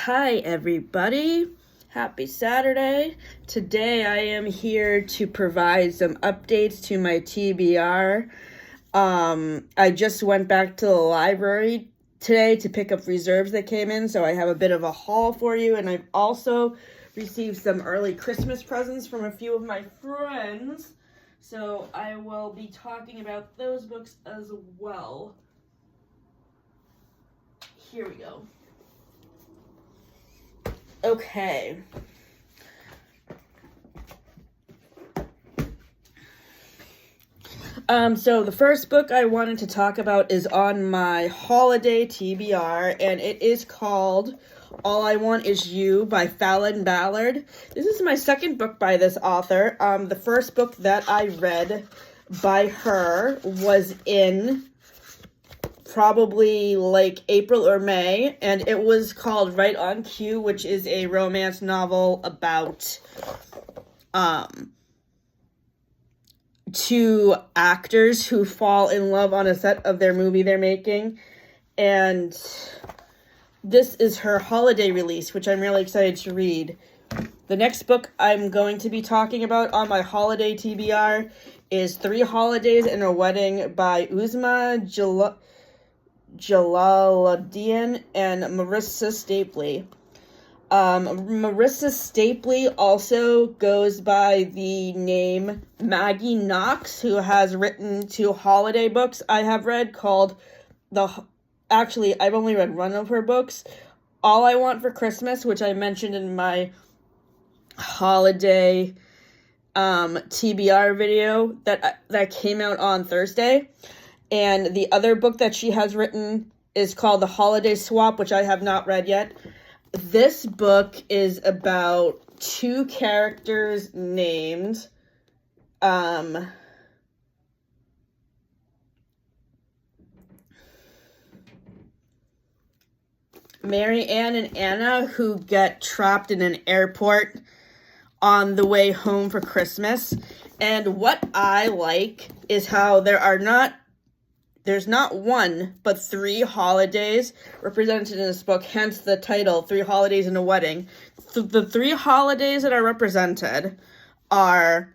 Hi everybody, happy Saturday. Today I am here to provide some updates to my TBR. I just went back to the library today to pick up reserves that came in, so I have a bit of a haul for you, and I've also received some early Christmas presents from a few of my friends, so I will be talking about those books as well. Here we go. Okay. So the first book I wanted to talk about is on my holiday TBR, and it is called All I Want Is You by Fallon Ballard. This is my second book by this author. The first book that I read by her was in probably like April or May, and it was called Right on Cue, which is a romance novel about two actors who fall in love on a set of their movie they're making, and this is her holiday release, which I'm really excited to read. The next book I'm going to be talking about on my holiday TBR is 3 Holidays and a Wedding by Uzma Jalaluddin and Marissa Stapley. Marissa Stapley also goes by the name Maggie Knox, who has written 2 holiday books I have read called Actually, I've only read one of her books, All I Want for Christmas, which I mentioned in my holiday TBR video that came out on Thursday. And the other book that she has written is called The Holiday Swap, which I have not read yet. This book is about 2 characters named Mary Ann and Anna, who get trapped in an airport on the way home for Christmas. And what I like is how there's not 1, but 3 holidays represented in this book, hence the title, 3 Holidays and a Wedding. The 3 holidays that are represented are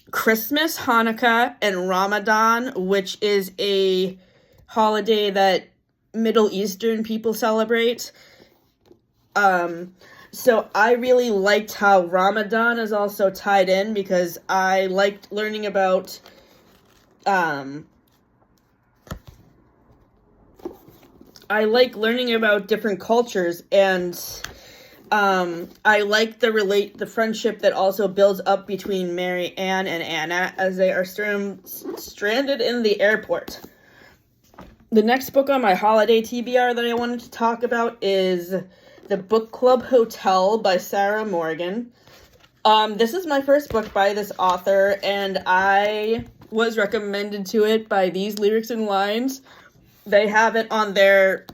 Christmas, Hanukkah, and Ramadan, which is a holiday that Middle Eastern people celebrate. So I really liked how Ramadan is also tied in, because I liked learning about I like learning about different cultures, and I like the friendship that also builds up between Mary Ann and Anna as they are stranded in the airport. The next book on my holiday TBR that I wanted to talk about is The Book Club Hotel by Sarah Morgan. This is my first book by this author, and I was recommended to it by These Lyrics and Lines. They have it on their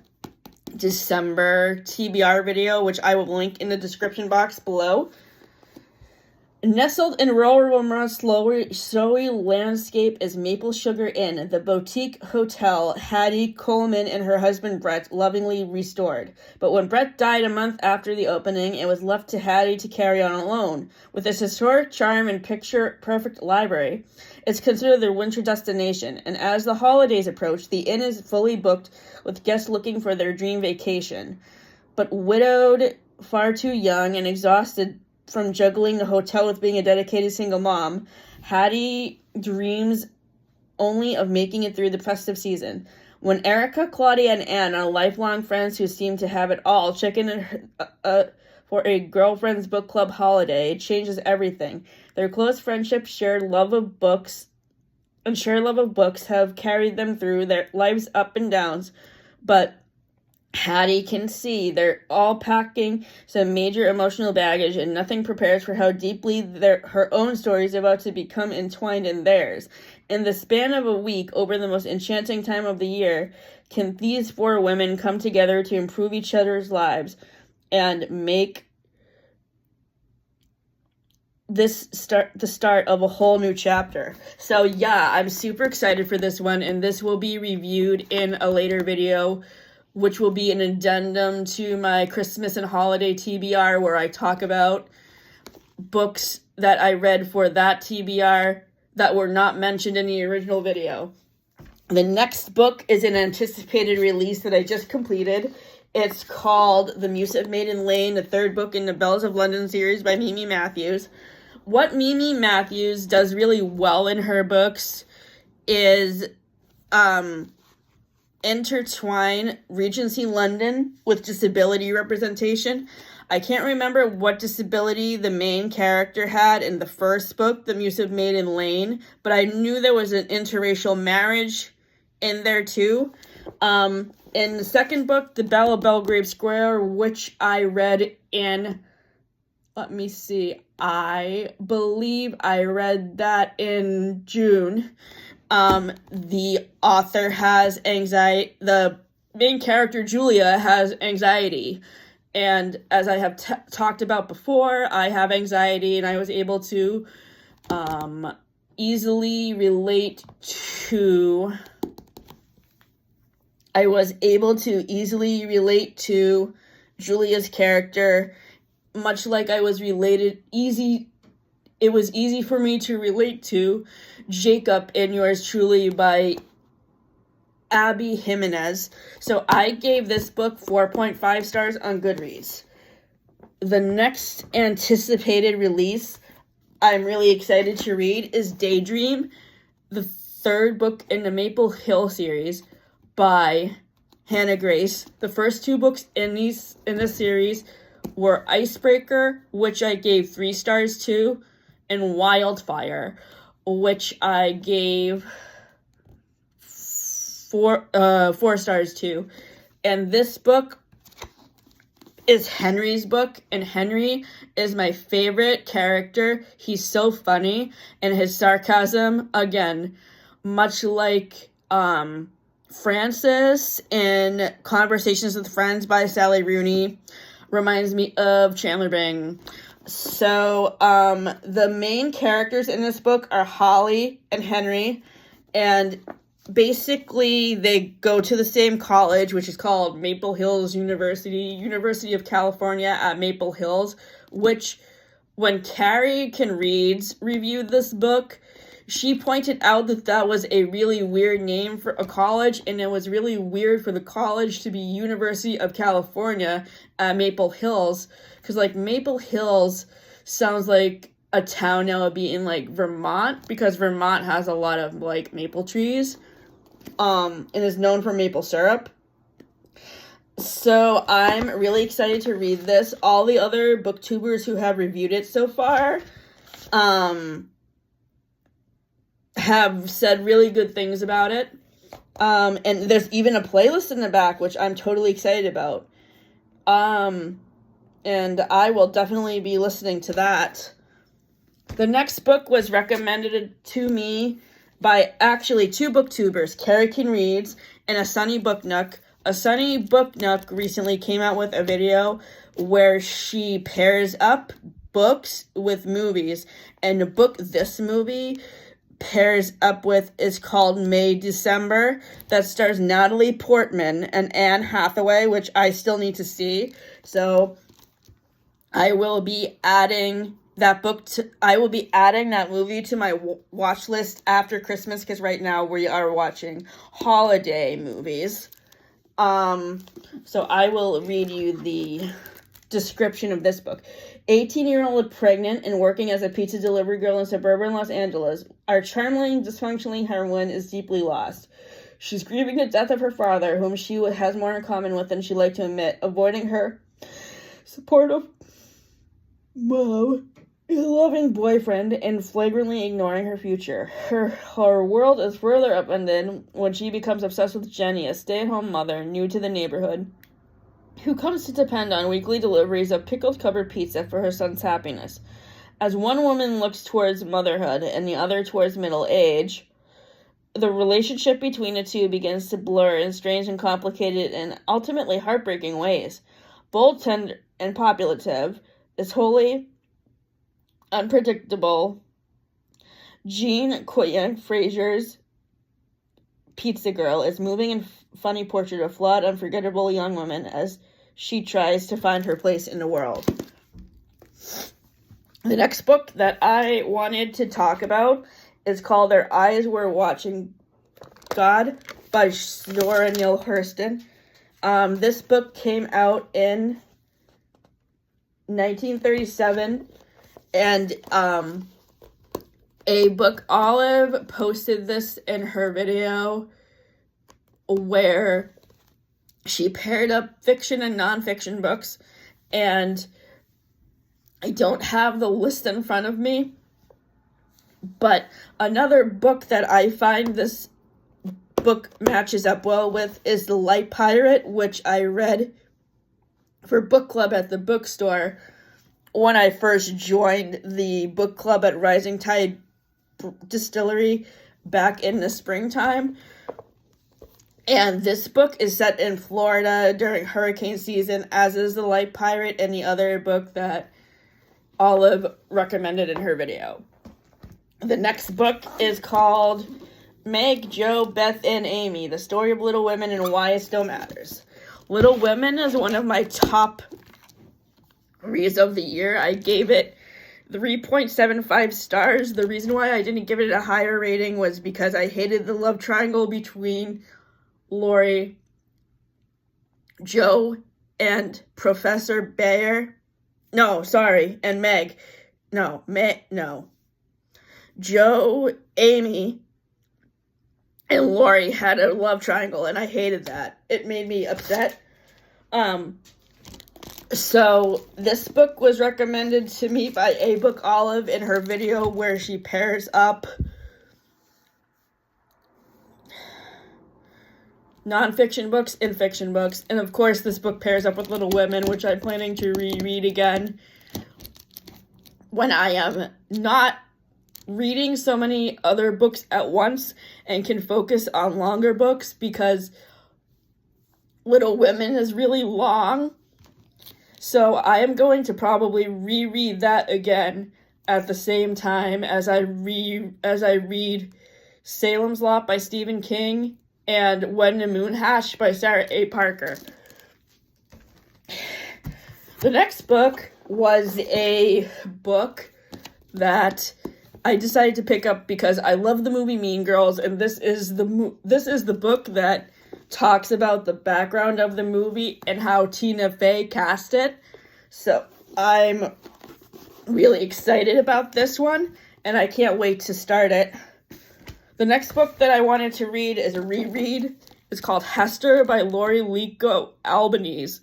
December TBR video, which I will link in the description box below. Nestled in rural Vermont's snowy landscape is Maple Sugar Inn, the boutique hotel Hattie Coleman and her husband Brett lovingly restored. But when Brett died a month after the opening, it was left to Hattie to carry on alone. With its historic charm and picture-perfect library, it's considered their winter destination, and as the holidays approach, the inn is fully booked with guests looking for their dream vacation. But widowed, far too young, and exhausted from juggling the hotel with being a dedicated single mom, Hattie dreams only of making it through the festive season. When Erica, Claudia, and Anna, lifelong friends who seem to have it all, check in for a girlfriend's book club holiday, it changes everything. Their close friendship, shared love of books have carried them through their life's up and downs, but Hattie can see they're all packing some major emotional baggage, and nothing prepares for how deeply her own story is about to become entwined in theirs. In the span of a week, over the most enchanting time of the year, can these 4 women come together to improve each other's lives and make this the start of a whole new chapter. So yeah, I'm super excited for this one, and this will be reviewed in a later video which will be an addendum to my Christmas and holiday TBR, where I talk about books that I read for that TBR that were not mentioned in the original video. The next book is an anticipated release that I just completed. It's called The Muse of Maiden Lane, the third book in the Bells of London series by Mimi Matthews. What Mimi Matthews does really well in her books is intertwine Regency London with disability representation. I can't remember what disability the main character had in the first book, The Muse of Maiden Lane, but I knew there was an interracial marriage in there too. In the second book, The Belle of Belgrave Square, which I read in, let me see, I believe I read that in June. The author has anxiety, the main character, Julia, has anxiety. And as I have talked about before, I have anxiety, and I was able to easily relate to Julia's character, much like it was easy for me to relate to Jacob in Yours Truly by Abby Jimenez. So I gave this book 4.5 stars on Goodreads. The next anticipated release I'm really excited to read is Daydream, the third book in the Maple Hill series by Hannah Grace. The first two books in this series were Icebreaker, which I gave 3 stars to, and Wildfire, which I gave 4 stars to. And this book is Henry's book, and Henry is my favorite character. He's so funny, and his sarcasm, again, much like Francis in Conversations with Friends by Sally Rooney, reminds me of Chandler Bing. So, the main characters in this book are Holly and Henry, and basically they go to the same college, which is called Maple Hills University of California at Maple Hills, which when Carcanread reviewed this book, she pointed out that was a really weird name for a college, and it was really weird for the college to be University of California at Maple Hills, because, like, Maple Hills sounds like a town that would be in, like, Vermont, because Vermont has a lot of, like, maple trees, and is known for maple syrup. So I'm really excited to read this. All the other booktubers who have reviewed it so far, have said really good things about it. And there's even a playlist in the back, which I'm totally excited about. And I will definitely be listening to that. The next book was recommended to me by actually 2 booktubers, Carcanread and A Sunny Book Nook. A Sunny Book Nook recently came out with a video where she pairs up books with movies, and the book this movie pairs up with is called May December, that stars Natalie Portman and Anne Hathaway, which I still need to see. So I will be adding that movie to my watch list after Christmas, because right now we are watching holiday movies. So I will read you the description of this book. 18-year-old pregnant and working as a pizza delivery girl in suburban Los Angeles, our charming, dysfunctioning heroine is deeply lost. She's grieving the death of her father, whom she has more in common with than she'd like to admit, avoiding her supportive mom, a loving boyfriend, and flagrantly ignoring her future. Her world is further upended when she becomes obsessed with Jenny, a stay-at-home mother new to the neighborhood, who comes to depend on weekly deliveries of pickle-covered pizza for her son's happiness. As one woman looks towards motherhood and the other towards middle age, the relationship between the two begins to blur in strange and complicated and ultimately heartbreaking ways. Bold, tender, and populative, is wholly unpredictable. Jean Quyen Fraser's pizza girl is moving and funny portrait of flawed, unforgettable young woman as she tries to find her place in the world. The next book that I wanted to talk about is called Their Eyes Were Watching God by Zora Neale Hurston. This book came out in 1937, and ABookOlive posted this in her video where she paired up fiction and nonfiction books, and I don't have the list in front of me, but another book that I find this book matches up well with is The Light Pirate, which I read for book club at the bookstore when I first joined the book club at Rising Tide Distillery back in the springtime. And this book is set in Florida during hurricane season, as is The Light Pirate and the other book that Olive recommended in her video. The next book is called Meg, Jo, Beth, and Amy, The Story of Little Women and Why It Still Matters. Little Women is one of my top reads of the year. I gave it 3.75 stars. The reason why I didn't give it a higher rating was because I hated the love triangle between Lori, Jo, and Professor Bayer. And Meg. Jo, Amy, and Lori had a love triangle, and I hated that. It made me upset. So this book was recommended to me by ABookOlive in her video where she pairs up nonfiction books and fiction books. And of course, this book pairs up with Little Women, which I'm planning to reread again when I am not reading so many other books at once and can focus on longer books, because Little Women is really long. So I am going to probably reread that again at the same time as I read Salem's Lot by Stephen King and When the Moon Hatched by Sarah A. Parker. The next book was a book that I decided to pick up because I love the movie Mean Girls, and this is the book that talks about the background of the movie and how Tina Fey cast it. So I'm really excited about this one, and I can't wait to start it. The next book that I wanted to read is a reread. It's called Hester by Lori Lico Albanese.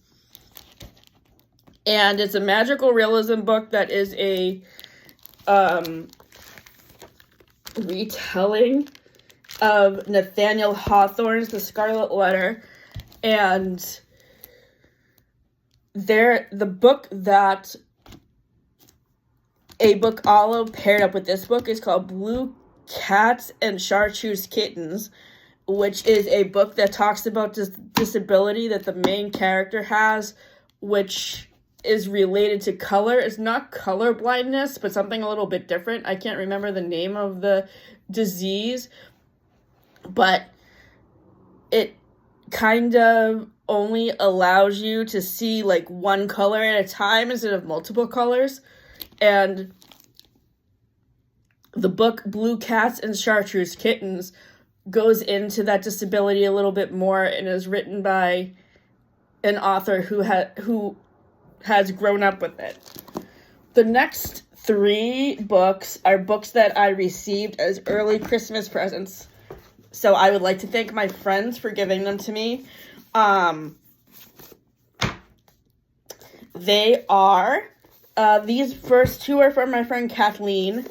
And it's a magical realism book that is a retelling of Nathaniel Hawthorne's The Scarlet Letter. And the book that ABookOlive paired up with this book is called Blue Cats and Chartreuse Kittens, which is a book that talks about this disability that the main character has, which is related to color. It's not color blindness, but something a little bit different. I can't remember the name of the disease, but it kind of only allows you to see like one color at a time instead of multiple colors. And the book Blue Cats and Chartreuse Kittens goes into that disability a little bit more and is written by an author who has grown up with it. The next 3 books are books that I received as early Christmas presents. So I would like to thank my friends for giving them to me. They are, these first 2 are from my friend Kathleen.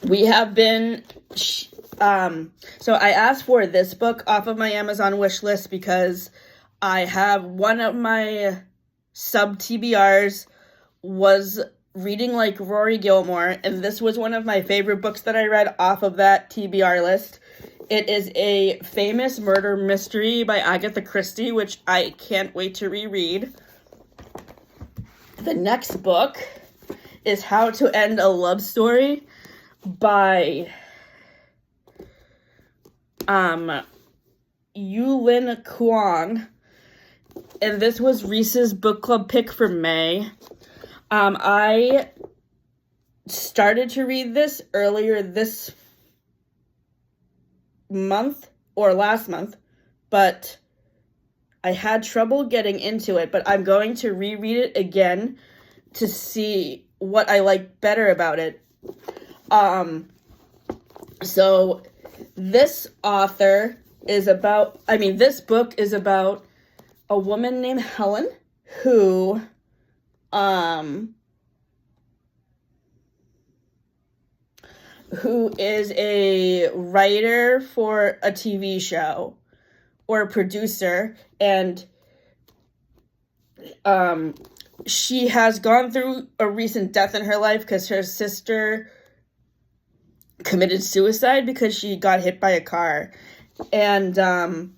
We have been, so I asked for this book off of my Amazon wish list because I have one of my sub TBRs was reading like Rory Gilmore, and this was one of my favorite books that I read off of that TBR list. It is a famous murder mystery by Agatha Christie, which I can't wait to reread. The next book is How to End a Love Story by Yulin Kuang. And this was Reese's book club pick for May. I started to read this earlier this month or last month, but I had trouble getting into it, but I'm going to reread it again to see what I like better about it. So this author is about, this book is about a woman named Helen who, who is a writer for a TV show or a producer, and she has gone through a recent death in her life because her sister committed suicide because she got hit by a car. And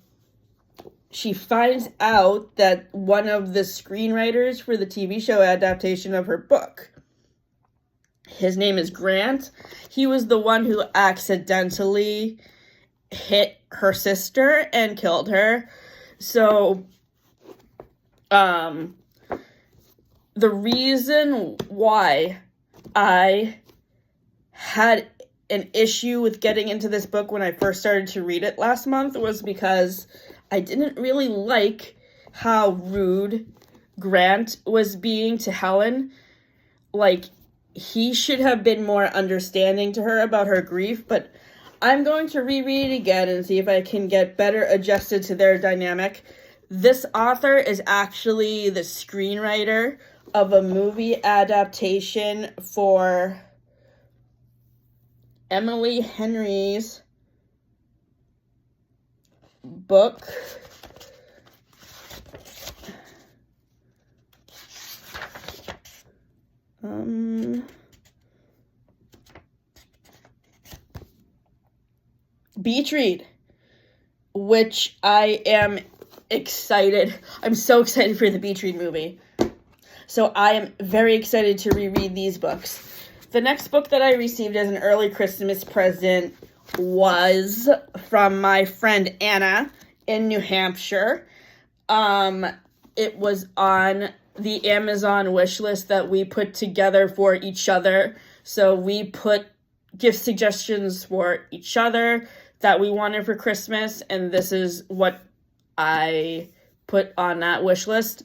she finds out that one of the screenwriters for the TV show adaptation of her book, his name is Grant. He was the one who accidentally hit her sister and killed her. So, the reason why I had an issue with getting into this book when I first started to read it last month was because I didn't really like how rude Grant was being to Helen. Like, he should have been more understanding to her about her grief, but I'm going to reread it again and see if I can get better adjusted to their dynamic. This author is actually the screenwriter of a movie adaptation for Emily Henry's book. Beach Read, which I am excited. I'm so excited for the Beach Read movie. So I am very excited to reread these books. The next book that I received as an early Christmas present was from my friend Anna in New Hampshire. It was on the Amazon wish list that we put together for each other. So we put gift suggestions for each other that we wanted for Christmas, and this is what I put on that wish list.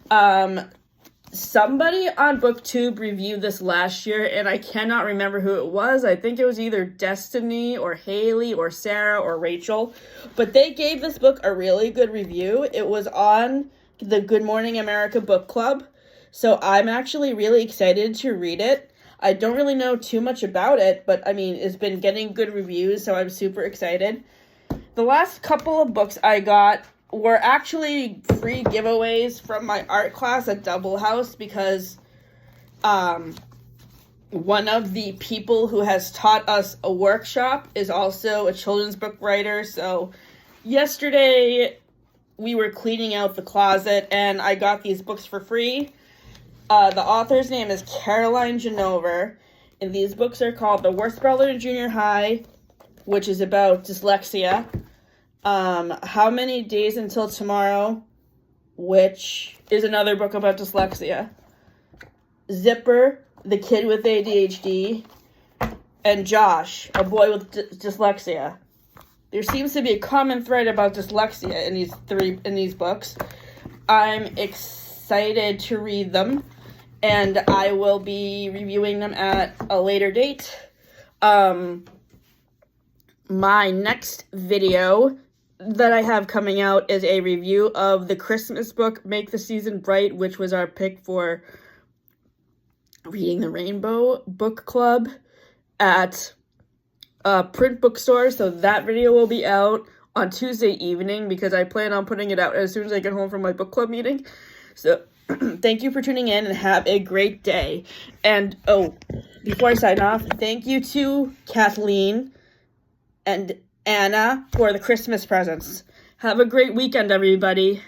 Somebody on BookTube reviewed this last year, and I cannot remember who it was. I think it was either Destiny or Haley or Sarah or Rachel, but they gave this book a really good review. It was on the Good Morning America book club, so I'm actually really excited to read it. I don't really know too much about it, but it's been getting good reviews, so I'm super excited. The last couple of books I got were actually free giveaways from my art class at Double House because one of the people who has taught us a workshop is also a children's book writer. So yesterday we were cleaning out the closet and I got these books for free. The author's name is Caroline Genover, and these books are called The Worst Brother in Junior High, which is about dyslexia. How Many Days Until Tomorrow, which is another book about dyslexia. Zipper, the Kid with ADHD, and Josh, a boy with dyslexia. There seems to be a common thread about dyslexia in these books. I'm excited to read them, and I will be reviewing them at a later date. My next video that I have coming out is a review of the Christmas book, Make the Season Bright, which was our pick for Reading the Rainbow Book Club at a print bookstore. So that video will be out on Tuesday evening because I plan on putting it out as soon as I get home from my book club meeting. So thank you for tuning in and have a great day. And before I sign off, thank you to Kathleen and Anna for the Christmas presents. Have a great weekend, everybody.